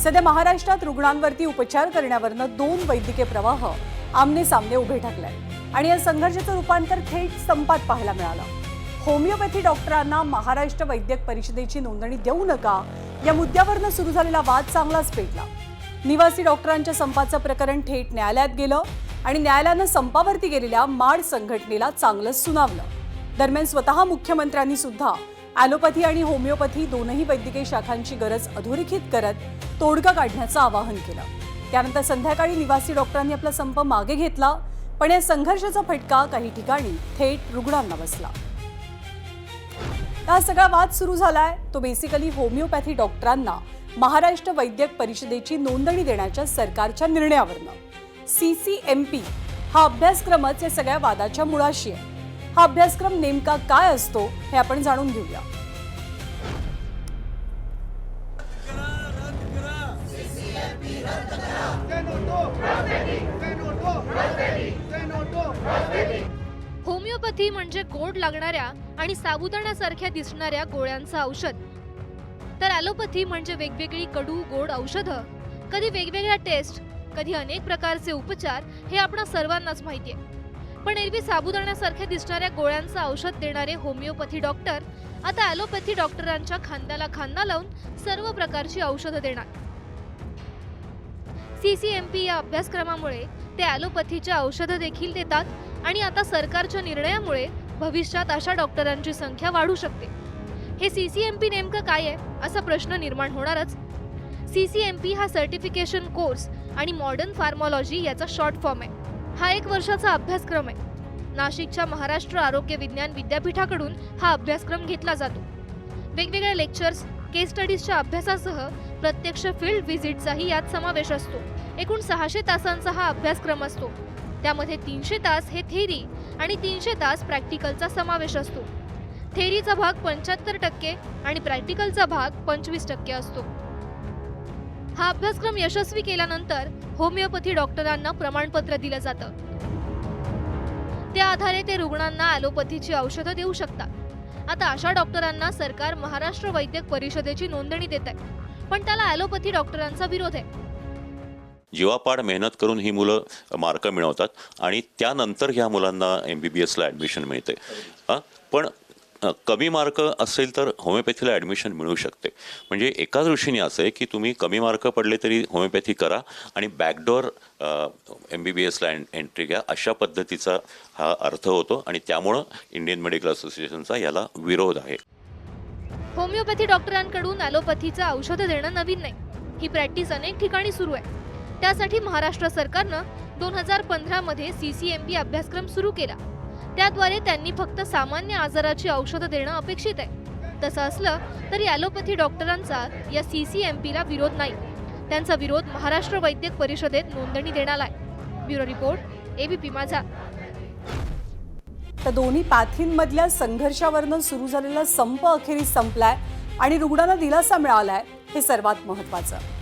सध्या महाराष्ट्रात रुग्णांवरती उपचार करण्यावरनं दोन वैद्यकीय प्रवाह आमने सामने उभे ठाकले आणि या संघर्षाचं रूपांतर थेट संपात पाहायला मिळालं। होमिओपॅथी डॉक्टरांना महाराष्ट्र वैद्यक परिषदेची नोंदणी देऊ नका या मुद्द्यावरनं सुरू झालेला वाद चांगलाच पेटला। निवासी डॉक्टरांच्या संपाचं प्रकरण थेट न्यायालयात गेलं आणि न्यायालयानं संपावरती गेलेल्या माड संघटनेला चांगलंच सुनावलं। दरम्यान स्वतः मुख्यमंत्र्यांनी सुद्धा ॲलोपॅथी आणि होमिओपॅथी दोनही वैद्यकीय शाखांची गरज अधोरेखित करत तोडगा काढण्याचं आवाहन केलं। त्यानंतर संध्याकाळी निवासी डॉक्टरांनी आपला संप मागे घेतला, पण या संघर्षाचा फटका काही ठिकाणी थेट रुग्णांना बसला। हा सगळा वाद सुरू झालाय तो बेसिकली होमिओपॅथी डॉक्टरांना महाराष्ट्र वैद्यक परिषदेची नोंदणी देण्याच्या सरकारच्या निर्णयावरनं। CCMP हा अभ्यासक्रमच या सगळ्या वादाच्या मुळाशी आहे। हा अभ्यासक्रम नेमका काय असतो हे आपण जाणून घेऊया। होमिओपॅथी म्हणजे गोड लागणाऱ्या आणि साबुदाण्यासारख्या दिसणाऱ्या गोळ्यांचं औषध, तर ॲलोपॅथी म्हणजे वेगवेगळी कडू गोड औषधं, कधी वेगवेगळ्या टेस्ट, कधी अनेक प्रकारचे उपचार हे आपणा सर्वांनाच माहिती आहे। पण एरवी साबुदाण्यासारख्या दिसणाऱ्या गोळ्यांचं औषध देणारे होमिओपॅथी डॉक्टर आता ॲलोपॅथी डॉक्टरांच्या खांद्याला खांदा लावून सर्व प्रकारची औषधं देणार। CCMP या अभ्यासक्रमामुळे ते ॲलोपॅथीच्या औषधं देखील देतात आणि आता सरकारच्या निर्णयामुळे भविष्यात अशा डॉक्टरांची संख्या वाढू शकते। हे CCMP नेमकं काय आहे असा प्रश्न निर्माण होणारच। CCMP हा सर्टिफिकेशन कोर्स आणि मॉडर्न फार्मॉलॉजी याचा शॉर्ट फॉर्म आहे। हा 1 वर्षाचा अभ्यासक्रम आहे। नाशिकच्या महाराष्ट्र आरोग्य विज्ञान विद्यापीठाकडून हा अभ्यासक्रम घेतला जातो। वेगवेगळ्या लेक्चर्स, केस स्टडीजच्या अभ्यासासह प्रत्यक्ष फील्ड व्हिजिटचाही यात समावेश असतो। एकूण 600 तासांचा हा अभ्यासक्रम असतो। त्यामध्ये 300 तास हे थेरी आणि 300 तास प्रॅक्टिकलचा समावेश असतो। थेरीचा भाग 75% आणि प्रॅक्टिकलचा भाग 25% असतो। हा अभ्यासक्रम यशस्वी केल्यानंतर होमिओपॅथी डॉक्टरांना प्रमाणपत्र दिलं जातं। त्या आधारे ते रुग्णांना ॲलोपॅथीची औषधं देऊ शकतात। आता अशा डॉक्टरांना सरकार महाराष्ट्र वैद्यक परिषदेची नोंदणी देत आहे, पण त्याला ॲलोपॅथी डॉक्टरांचा विरोध आहे। जीवापाड मेहनत करून ही मुलं मार्क मिळवतात आणि त्यानंतर ह्या मुलांना MBBSला ॲडमिशन मिळते। पण कमी मार्क असेल तर होमिओपॅथीला ॲडमिशन मिळू शकते। म्हणजे एका दृष्टीने असं आहे की तुम्ही कमी मार्क पडले तरी होमिओपॅथी करा आणि बॅकडोर MBBSला एंट्री घ्या, अशा पद्धतीचा हा अर्थ होतो आणि त्यामुळं इंडियन मेडिकल असोसिएशनचा याला विरोध आहे। होमिओपॅथी डॉक्टरांकडून ॲलोपॅथीचं औषधं देणं नवीन नाही, ही प्रॅक्टिस अनेक ठिकाणी सुरू आहे। त्यासाठी महाराष्ट्र सरकारनं 2015 मध्ये CCMP अभ्यासक्रम सुरू केला। त्याद्वारे त्यांनी फक्त सामान्य आजाराची औषधं देणं अपेक्षित आहे। तसं असलं तरी ॲलोपॅथी डॉक्टरांचा या CCMPला विरोध नाही। त्यांचा विरोध महाराष्ट्र वैद्यक परिषदेत नोंदणी देण्याला आहे। ब्युरो रिपोर्ट, ABP माझा। तर दोन्ही पॅथींमधल्या संघर्षावरनं सुरू झालेला संप अखेरीस संपलाय आणि रुग्णांना दिलासा मिळालाय, हे सर्वात महत्त्वाचं।